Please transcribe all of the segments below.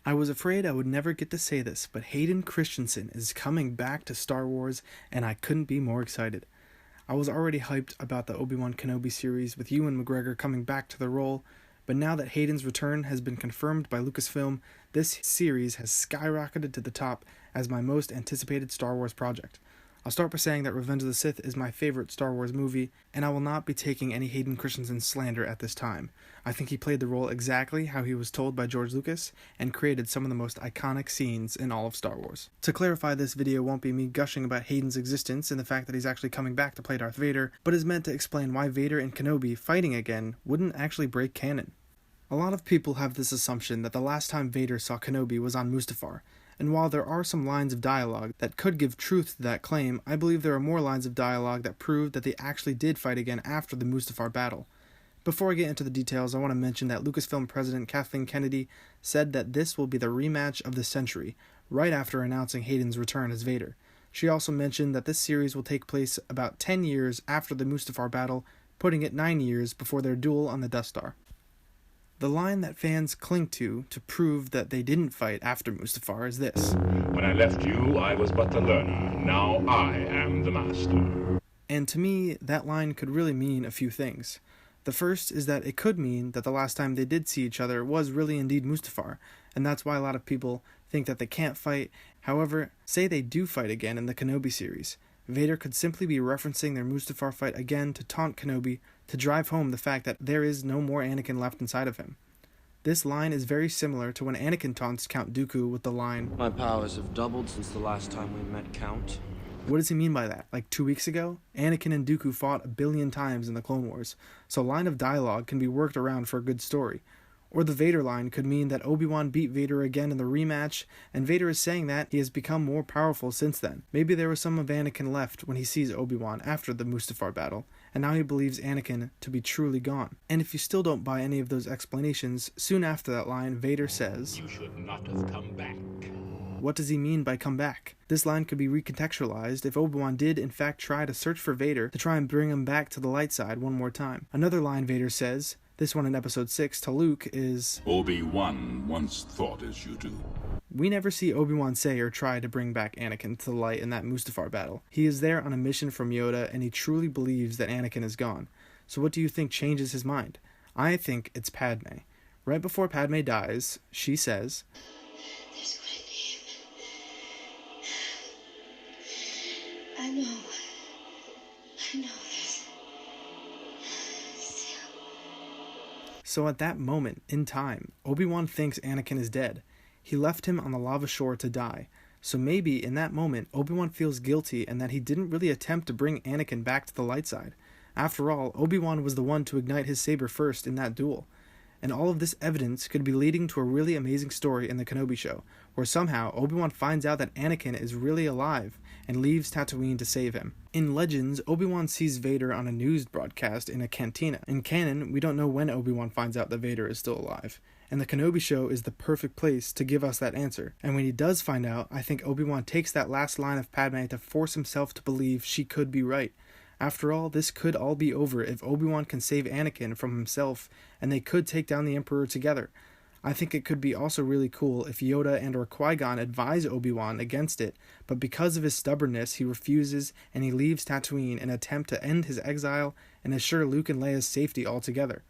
I was afraid I would never get to say this, but Hayden Christensen is coming back to Star Wars, and I couldn't be more excited. I was already hyped about the Obi-Wan Kenobi series with Ewan McGregor coming back to the role, but now that Haydens Return has been confirmed by Lucasfilm, this series has skyrocketed to the top as my most anticipated Star Wars project. I'll start by saying that Revenge of the Sith is my favorite Star Wars movie, and I will not be taking any Hayden Christensen slander at this time. I think he played the role exactly how he was told by George Lucas, and created some of the most iconic scenes in all of Star Wars. To clarify, this video won't be me gushing about Hayden's existence and the fact that he's actually coming back to play Darth Vader, but is meant to explain why Vader and Kenobi fighting again wouldn't actually break canon. A lot of people have this assumption that the last time Vader saw Kenobi was on Mustafar, and while there are some lines of dialogue that could give truth to that claim, I believe there are more lines of dialogue that prove that they actually did fight again after the Mustafar battle. Before I get into the details, I want to mention that Lucasfilm President Kathleen Kennedy said that this will be the rematch of the century, right after announcing Hayden's return as Vader. She also mentioned that this series will take place about 10 years after the Mustafar battle, putting it 9 years before their duel on the Death Star. The line that fans cling to prove that they didn't fight after Mustafar is this: "When I left you, I was but the learner. Now I am the master." And to me, that line could really mean a few things. The first is that it could mean that the last time they did see each other was really indeed Mustafar, and that's why a lot of people think that they can't fight. However, say they do fight again in the Kenobi series, Vader could simply be referencing their Mustafar fight again to taunt Kenobi, to drive home the fact that there is no more Anakin left inside of him. This line is very similar to when Anakin taunts Count Dooku with the line, "My powers have doubled since the last time we met, Count." What does he mean by that? Like 2 weeks ago? Anakin and Dooku fought a billion times in the Clone Wars, so a line of dialogue can be worked around for a good story. Or the Vader line could mean that Obi-Wan beat Vader again in the rematch, and Vader is saying that he has become more powerful since then. Maybe there was some of Anakin left when he sees Obi-Wan after the Mustafar battle, and now he believes Anakin to be truly gone. And if you still don't buy any of those explanations, soon after that line, Vader says, "You should not have come back." What does he mean by come back? This line could be recontextualized if Obi-Wan did in fact try to search for Vader to try and bring him back to the light side one more time. Another line Vader says, this one in episode 6 to Luke, is, "Obi-Wan once thought as you do." We never see Obi-Wan say or try to bring back Anakin to the light in that Mustafar battle. He is there on a mission from Yoda, and he truly believes that Anakin is gone. So what do you think changes his mind? I think it's Padme. Right before Padme dies, she says, "There's going to be I know this. Still." So at that moment in time, Obi-Wan thinks Anakin is dead. He left him on the lava shore to die. So maybe in that moment, Obi-Wan feels guilty and that he didn't really attempt to bring Anakin back to the light side. After all, Obi-Wan was the one to ignite his saber first in that duel. And all of this evidence could be leading to a really amazing story in the Kenobi show, where somehow Obi-Wan finds out that Anakin is really alive and leaves Tatooine to save him. In Legends, Obi-Wan sees Vader on a news broadcast in a cantina. In canon, we don't know when Obi-Wan finds out that Vader is still alive, and the Kenobi show is the perfect place to give us that answer. And when he does find out, I think Obi-Wan takes that last line of Padme to force himself to believe she could be right. After all, this could all be over if Obi-Wan can save Anakin from himself, and they could take down the Emperor together. I think it could be also really cool if Yoda and or Qui-Gon advise Obi-Wan against it, but because of his stubbornness, he refuses and he leaves Tatooine in an attempt to end his exile and assure Luke and Leia's safety altogether.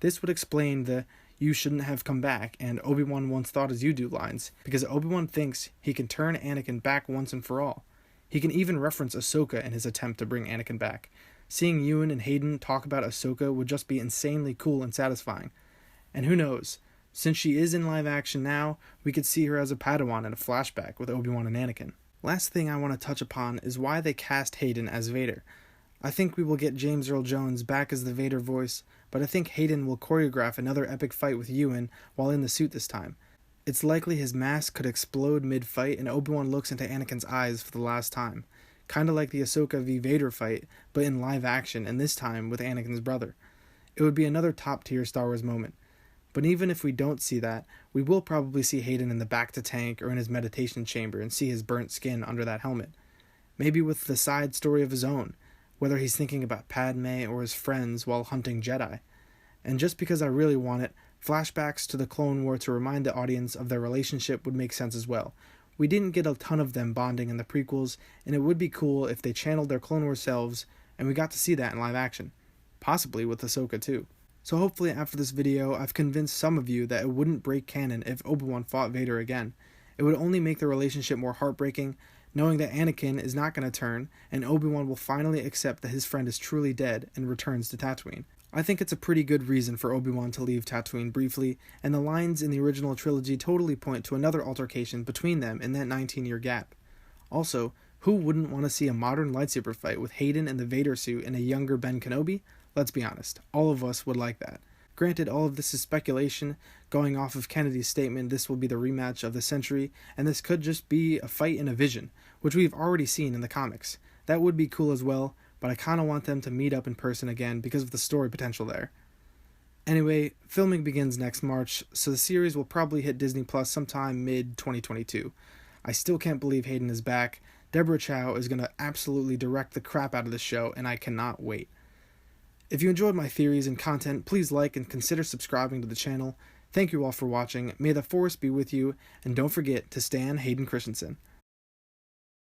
This would explain the "you shouldn't have come back" and "Obi-Wan once thought as you do" lines, because Obi-Wan thinks he can turn Anakin back once and for all. He can even reference Ahsoka in his attempt to bring Anakin back. Seeing Ewan and Hayden talk about Ahsoka would just be insanely cool and satisfying. And who knows, since she is in live action now, we could see her as a Padawan in a flashback with Obi-Wan and Anakin. Last thing I want to touch upon is why they cast Hayden as Vader. I think we will get James Earl Jones back as the Vader voice, but I think Hayden will choreograph another epic fight with Ewan while in the suit this time. It's likely his mask could explode mid-fight and Obi-Wan looks into Anakin's eyes for the last time. Kinda like the Ahsoka v Vader fight, but in live action, and this time with Anakin's brother. It would be another top-tier Star Wars moment. But even if we don't see that, we will probably see Hayden in the back-to-tank or in his meditation chamber and see his burnt skin under that helmet. Maybe with the side story of his own, whether he's thinking about Padme or his friends while hunting Jedi. And just because I really want it, Flashbacks to the Clone War to remind the audience of their relationship would make sense as well. We didn't get a ton of them bonding in the prequels, and it would be cool if they channeled their Clone Wars selves, and we got to see that in live action. Possibly with Ahsoka too. So hopefully after this video, I've convinced some of you that it wouldn't break canon if Obi-Wan fought Vader again. It would only make the relationship more heartbreaking, knowing that Anakin is not going to turn, and Obi-Wan will finally accept that his friend is truly dead and returns to Tatooine. I think it's a pretty good reason for Obi-Wan to leave Tatooine briefly, and the lines in the original trilogy totally point to another altercation between them in that 19-year gap. Also, who wouldn't want to see a modern lightsaber fight with Hayden in the Vader suit and a younger Ben Kenobi? Let's be honest, all of us would like that. Granted, all of this is speculation, going off of Kennedy's statement this will be the rematch of the century, and this could just be a fight in a vision, which we've already seen in the comics. That would be cool as well, but I kinda want them to meet up in person again because of the story potential there. Anyway, filming begins next March, so the series will probably hit Disney Plus sometime mid-2022. I still can't believe Hayden is back. Deborah Chow is gonna absolutely direct the crap out of the show, and I cannot wait. If you enjoyed my theories and content, please like and consider subscribing to the channel. Thank you all for watching, may the Force be with you, and don't forget to stan Hayden Christensen.